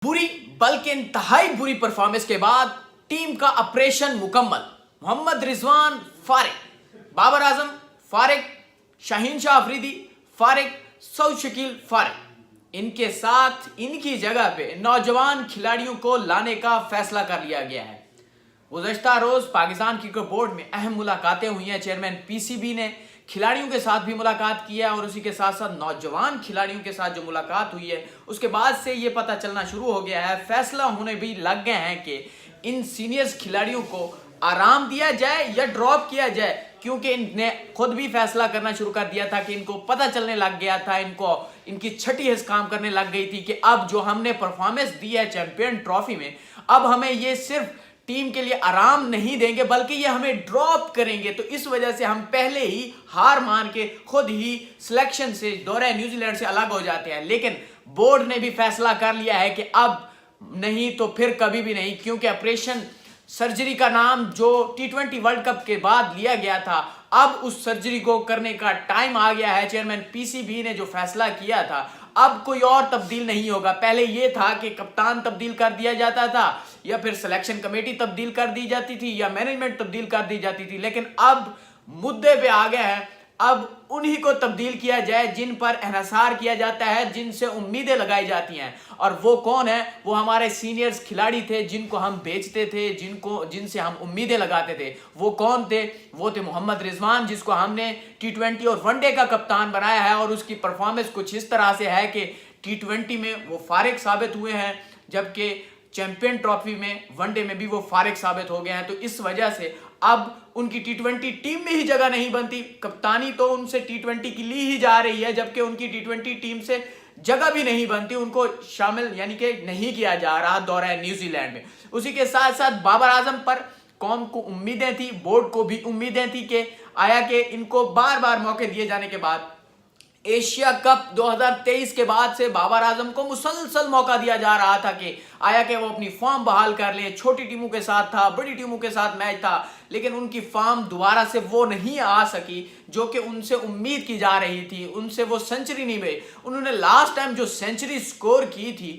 बुरी बल्कि इंतहाई बुरी परफॉर्मेंस के बाद टीम का ऑपरेशन मुकम्मल। मोहम्मद रिजवान फारिग, बाबर आजम फारिग, शाहीन शाह अफरीदी फारिग, सऊद शकील फारिग। इनके साथ इनकी जगह पे नौजवान खिलाड़ियों को लाने का फैसला कर लिया गया है। गुज़श्ता रोज पाकिस्तान क्रिकेट बोर्ड में अहम मुलाकातें हुई हैं। चेयरमैन पीसीबी ने खिलाड़ियों के साथ भी मुलाकात की है और उसी के साथ साथ नौजवान खिलाड़ियों के साथ जो मुलाकात हुई है उसके बाद से ये पता चलना शुरू हो गया है, फैसला होने भी लग गए हैं कि इन सीनियर्स खिलाड़ियों को आराम दिया जाए या ड्रॉप किया जाए, क्योंकि इनने खुद भी फैसला करना शुरू कर दिया था कि इनको पता चलने लग गया था, इनको इनकी छठी हिस्स काम करने लग गई थी कि अब जो हमने परफॉर्मेंस दी है चैंपियन ट्रॉफी में, अब हमें ये सिर्फ टीम के लिए आराम नहीं देंगे बल्कि ये हमें ड्रॉप करेंगे। तो इस वजह से हम पहले ही हार मान के खुद ही सिलेक्शन से दौरे न्यूजीलैंड से अलग हो जाते हैं। लेकिन बोर्ड ने भी फैसला कर लिया है कि अब नहीं तो फिर कभी भी नहीं, क्योंकि ऑपरेशन सर्जरी का नाम जो T20 वर्ल्ड कप के बाद लिया गया था, अब उस सर्जरी को करने का टाइम आ गया है। चेयरमैन पीसीबी ने जो फैसला किया था, अब कोई और तब्दील नहीं होगा। पहले ये था कि कप्तान तब्दील कर दिया जाता था या फिर सिलेक्शन कमेटी तब्दील कर दी जाती थी या मैनेजमेंट तब्दील कर दी जाती थी, लेकिन अब मुद्दे पे आ गए हैं। अब उन्हीं को तब्दील किया जाए जिन पर एहसार किया जाता है, जिनसे उम्मीदें लगाई जाती हैं। और वो कौन है? वो हमारे सीनियर्स खिलाड़ी थे जिनको हम बेचते थे, जिनसे हम उम्मीदें लगाते थे। वो कौन थे? वो थे मोहम्मद रिजवान, जिसको हमने T20 और वनडे का कप्तान बनाया है और उसकी परफॉर्मेंस कुछ इस तरह से है कि T20 में वो फारिग साबित हुए हैं, जबकि चैंपियन ट्रॉफी में वनडे में भी वो फारिग साबित हो गए हैं। तो इस वजह से अब उनकी T20 टीम में ही जगह नहीं बनती। कप्तानी तो उनसे T20 की ली ही जा रही है, जबकि उनकी T20 टीम से जगह भी नहीं बनती, उनको शामिल यानी कि नहीं किया जा रहा दौरा न्यूजीलैंड में। उसी के साथ साथ बाबर आजम पर कौम को उम्मीदें थी, बोर्ड को भी उम्मीदें थी कि आया कि इनको बार बार मौके दिए जाने के बाद एशिया कप 2023 के बाद से बाबर आजम को मुसलसल मौका दिया जा रहा था कि आया कि वो अपनी फॉर्म बहाल कर ले। छोटी टीमों के साथ था, बड़ी टीमों के साथ मैच था, लेकिन उनकी फॉर्म दोबारा से वो नहीं आ सकी जो कि उनसे उम्मीद की जा रही थी। उनसे वो सेंचुरी नहीं मिली। उन्होंने लास्ट टाइम जो सेंचुरी स्कोर की थी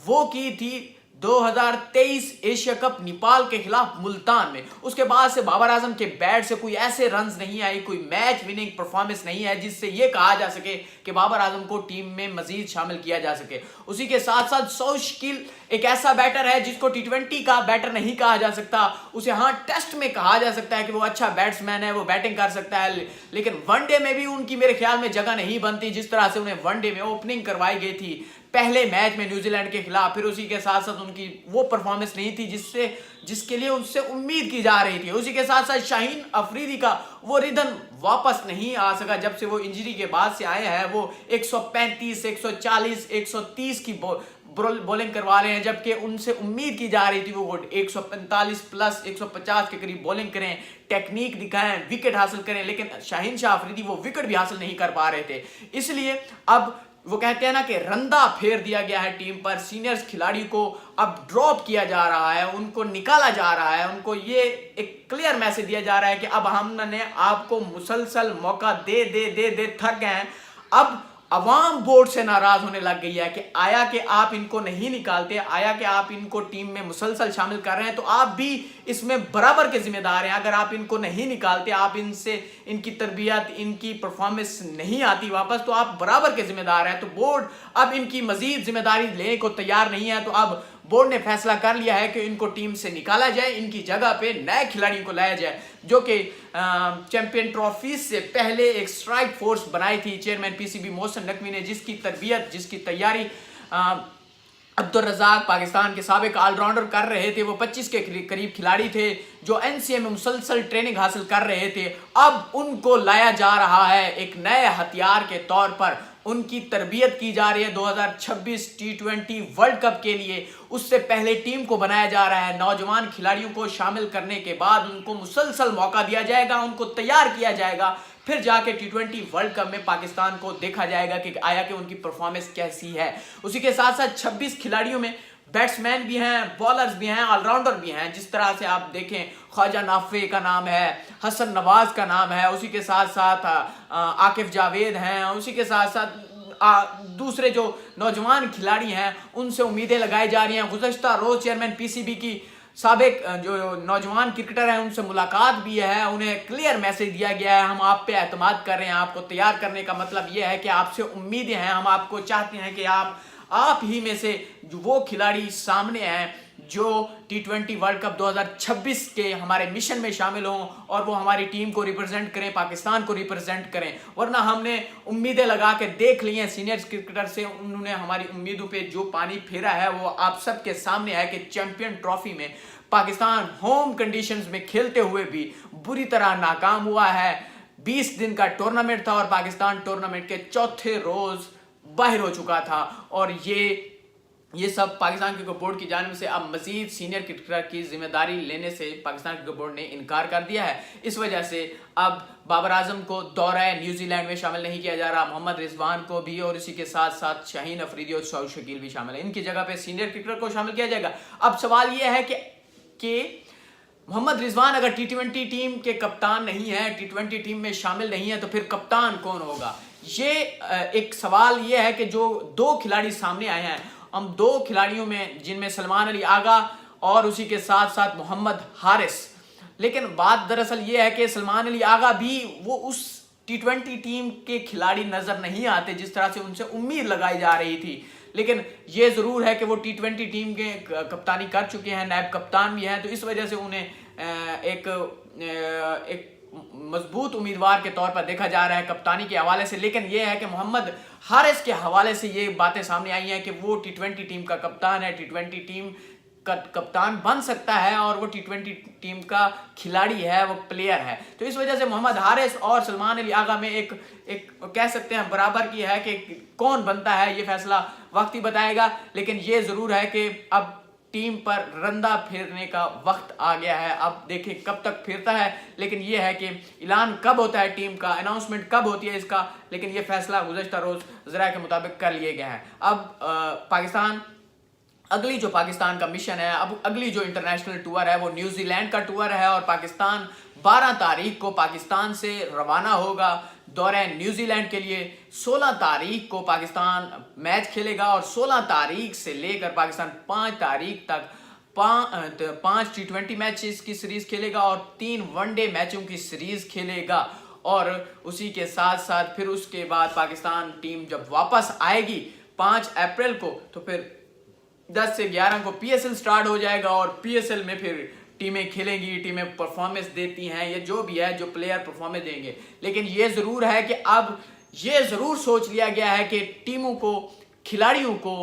वो की थी 2023 एशिया कप नेपाल के खिलाफ मुल्तान में। उसके बाद से बाबर आजम के बैट से कोई ऐसे रन्स नहीं आई, कोई मैच विनिंग परफॉर्मेंस नहीं है जिससे ये कहा जा सके कि बाबर आजम को टीम में मजीद शामिल किया जा सके। उसी के साथ साथ सऊद शकील एक ऐसा बैटर है जिसको T20 का बैटर नहीं कहा जा सकता। उसे हाँ टेस्ट में कहा जा सकता है कि वो अच्छा बैट्समैन है, वो बैटिंग कर सकता है, लेकिन वनडे में भी उनकी मेरे ख्याल में जगह नहीं बनती। जिस तरह से उन्हें वनडे में ओपनिंग करवाई गई थी पहले मैच में न्यूजीलैंड के खिलाफ, फिर उसी के साथ साथ उनकी वो परफॉर्मेंस नहीं थी जिसके लिए उनसे उम्मीद की जा रही थी। उसी के साथ साथ शाहीन अफरीदी का वो रिदम वापस नहीं आ सका जब से वो इंजरी के बाद से आए हैं। वो 135, 140, 130 की बॉलिंग करवा रहे हैं, जबकि उनसे उम्मीद की जा रही थी वो 145 प्लस 150 के करीब बॉलिंग करें, टेक्निक दिखाएं, विकेट हासिल करें, लेकिन शाहीन शाह अफरीदी वो विकेट भी हासिल नहीं कर पा रहे थे। इसलिए अब वो कहते हैं ना कि रंदा फेर दिया गया है टीम पर। सीनियर्स खिलाड़ी को अब ड्रॉप किया जा रहा है, उनको निकाला जा रहा है, उनको ये एक क्लियर मैसेज दिया जा रहा है कि अब हमने आपको मुसलसल मौका दे दे दे दे थक गए हैं। अब अवाम बोर्ड से नाराज होने लग गई है कि आया कि आप इनको नहीं निकालते, आया कि आप इनको टीम में मुसलसल शामिल कर रहे हैं तो आप भी इसमें बराबर के जिम्मेदार हैं। अगर आप इनको नहीं निकालते, आप इनसे इनकी तरबियत, इनकी परफॉर्मेंस नहीं आती वापस, तो आप बराबर के जिम्मेदार हैं। तो बोर्ड अब इनकी मजीद जिम्मेदारी लेने को तैयार नहीं है। तो अब बोर्ड ने फैसला कर लिया है कि इनको टीम से निकाला जाए, इनकी जगह पे नए खिलाड़ियों को लाया जाए जो कि चैंपियन ट्रॉफी से पहले एक स्ट्राइक फोर्स बनाई थी चेयरमैन पीसीबी मोहसिन नकवी ने, जिसकी तरबियत, जिसकी तैयारी अब्दुल रज़ाक पाकिस्तान के साबिक ऑलराउंडर कर रहे थे। वो 25 के करीब खिलाड़ी थे जो NCA में मुसलसल ट्रेनिंग हासिल कर रहे थे। अब उनको लाया जा रहा है एक नए हथियार के तौर पर, उनकी तरबियत की जा रही है 2026 T20 वर्ल्ड कप के लिए। उससे पहले टीम को बनाया जा रहा है, नौजवान खिलाड़ियों को शामिल करने के बाद उनको मुसलसल मौका दिया जाएगा, उनको तैयार किया जाएगा, फिर जाके T20 वर्ल्ड कप में पाकिस्तान को देखा जाएगा कि आया कि उनकी परफॉर्मेंस कैसी है। उसी के साथ साथ 26 खिलाड़ियों में बैट्समैन भी हैं, बॉलर्स भी हैं, ऑलराउंडर भी हैं। जिस तरह से आप देखें, ख्वाजा नाफे का नाम है, हसन नवाज का नाम है, उसी के साथ साथ आकिफ जावेद हैं, उसी के साथ साथ दूसरे जो नौजवान खिलाड़ी हैं उनसे उम्मीदें लगाई जा रही हैं। गुज़श्ता रोज़ चेयरमैन पीसीबी की साबिक जो नौजवान क्रिकेटर हैं उनसे मुलाकात भी है, उन्हें क्लियर मैसेज दिया गया है, हम आप पे एतमाद कर रहे हैं। आपको तैयार करने का मतलब ये है कि आपसे उम्मीदें हैं, हम आपको चाहते हैं कि आप ही में से जो वो खिलाड़ी सामने आए जो T20 वर्ल्ड कप 2026 के हमारे मिशन में शामिल हों और वो हमारी टीम को रिप्रेजेंट करें, पाकिस्तान को रिप्रेजेंट करें। वरना हमने उम्मीदें लगा के देख ली हैं सीनियर क्रिकेटर से, उन्होंने हमारी उम्मीदों पे जो पानी फेरा है वो आप सबके सामने है कि चैंपियन ट्रॉफी में पाकिस्तान होम कंडीशंस में खेलते हुए भी बुरी तरह नाकाम हुआ है। 20 दिन का टूर्नामेंट था और पाकिस्तान टूर्नामेंट के चौथे रोज बाहर हो चुका था और ये सब पाकिस्तान क्रिकेट बोर्ड की जानिब से अब मजीद सीनियर क्रिकेटर की जिम्मेदारी लेने से पाकिस्तान क्रिकेट बोर्ड ने इनकार कर दिया है। इस वजह से अब बाबर आजम को दौरा न्यूजीलैंड में शामिल नहीं किया जा रहा, मोहम्मद रिजवान को भी और इसी के साथ साथ शाहीन अफरीदी और शौक शकील भी शामिल है। इनकी जगह पे सीनियर क्रिकेटर को शामिल किया जाएगा। अब सवाल यह है कि मोहम्मद रिजवान अगर T20 टीम के कप्तान नहीं है, T20 टीम में शामिल नहीं है, तो फिर कप्तान कौन होगा? ये एक सवाल ये है कि जो दो खिलाड़ी सामने आए हैं, हम दो खिलाड़ियों में जिनमें सलमान अली आगा और उसी के साथ साथ मोहम्मद हारिस, लेकिन बात दरअसल ये है कि सलमान अली आगा भी वो उस T20 टीम के खिलाड़ी नजर नहीं आते जिस तरह से उनसे उम्मीद लगाई जा रही थी। लेकिन ये ज़रूर है कि वो T20 टीम के कप्तानी कर चुके हैं, नायब कप्तान भी हैं, तो इस वजह से उन्हें एक मजबूत उम्मीदवार के तौर पर देखा जा रहा है कप्तानी के हवाले से। लेकिन यह है कि मोहम्मद हारिस के हवाले से ये बातें सामने आई हैं कि वो T20 टीम का कप्तान है, T20 टीम का कप्तान बन सकता है और वो T20 टीम का खिलाड़ी है, वो प्लेयर है। तो इस वजह से मोहम्मद हारिस और सलमान अली आगा में एक कह सकते हैं बराबर की है कि कौन बनता है, ये फैसला वक्त ही बताएगा। लेकिन ये ज़रूर है कि अब टीम पर रंदा फेरने का वक्त आ गया है। अब देखें कब तक फेरता है, लेकिन यह है कि ऐलान कब होता है टीम का, अनाउंसमेंट कब होती है इसका, लेकिन यह फैसला गुज़श्ता रोज़ ज़राए के मुताबिक कर लिए गए हैं। अब अगली जो पाकिस्तान का मिशन है, अब अगली जो इंटरनेशनल टूर है वो न्यूजीलैंड का टूर है और पाकिस्तान 12 तारीख को पाकिस्तान से रवाना होगा दौरे न्यूजीलैंड के लिए। 16 तारीख को पाकिस्तान मैच खेलेगा और 16 तारीख से लेकर पाकिस्तान 5 तारीख तक 5 T20 मैचेस की सीरीज खेलेगा और 3 वनडे मैचों की सीरीज खेलेगा। और उसी के साथ साथ फिर उसके बाद पाकिस्तान टीम जब वापस आएगी 5 अप्रैल को, तो फिर 10 से 11 को PSL स्टार्ट हो जाएगा और PSL में फिर टीमें खेलेंगी, टीमें परफॉर्मेंस देती हैं, ये जो भी है जो प्लेयर परफॉर्मेंस देंगे। लेकिन ये ज़रूर है कि अब ये ज़रूर सोच लिया गया है कि टीमों को, खिलाड़ियों को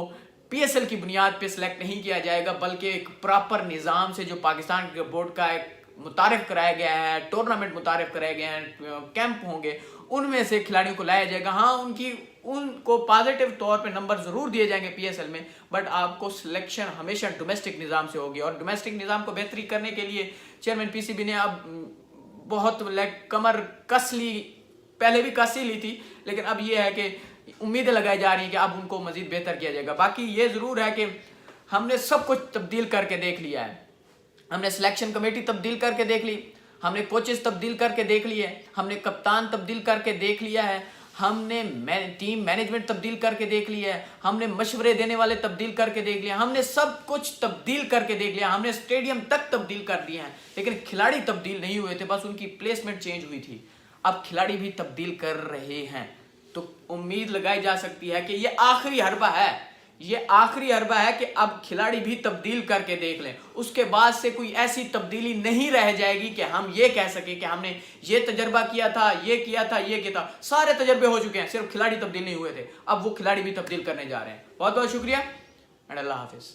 PSL की बुनियाद पे सिलेक्ट नहीं किया जाएगा, बल्कि एक प्रॉपर निज़ाम से जो पाकिस्तान क्रिकेट बोर्ड का एक मुतारिफ कराया गया है, टूर्नामेंट मुतारिफ कराए गए हैं, कैंप होंगे, उनमें से खिलाड़ियों को लाया जाएगा। हाँ, उनको पॉजिटिव तौर पे नंबर ज़रूर दिए जाएंगे PSL में, बट आपको सिलेक्शन हमेशा डोमेस्टिक निज़ाम से होगी। और डोमेस्टिक निज़ाम को बेहतरी करने के लिए चेयरमैन PCB ने अब बहुत कमर कस ली, पहले भी कस ही ली थी, लेकिन अब ये है कि उम्मीदें लगाई जा रही हैं कि अब उनको मज़ीद बेहतर किया जाएगा। बाकी ये ज़रूर है कि हमने सब कुछ तब्दील करके देख लिया है। हमने सिलेक्शन कमेटी तब्दील करके देख ली, हमने कोचेस तब्दील करके देख लिए, हमने कप्तान तब्दील करके देख लिया है, हमने टीम मैनेजमेंट तब्दील करके देख लिया है, हमने मशवरे देने वाले तब्दील करके देख लिया, हमने सब कुछ तब्दील करके देख लिया, हमने स्टेडियम तक तब्दील कर दिए हैं। लेकिन खिलाड़ी तब्दील नहीं हुए थे, बस उनकी प्लेसमेंट चेंज हुई थी। अब खिलाड़ी भी तब्दील कर रहे हैं, तो उम्मीद लगाई जा सकती है कि ये आखिरी हरबा है, ये आखिरी हरबा है कि अब खिलाड़ी भी तब्दील करके देख लें। उसके बाद से कोई ऐसी तब्दीली नहीं रह जाएगी कि हम ये कह सकें कि हमने ये तजर्बा किया था, ये किया था, ये किया था। सारे तजर्बे हो चुके हैं, सिर्फ खिलाड़ी तब्दील नहीं हुए थे। अब वो खिलाड़ी भी तब्दील करने जा रहे हैं। बहुत बहुत शुक्रिया एंड अल्लाह हाफिज।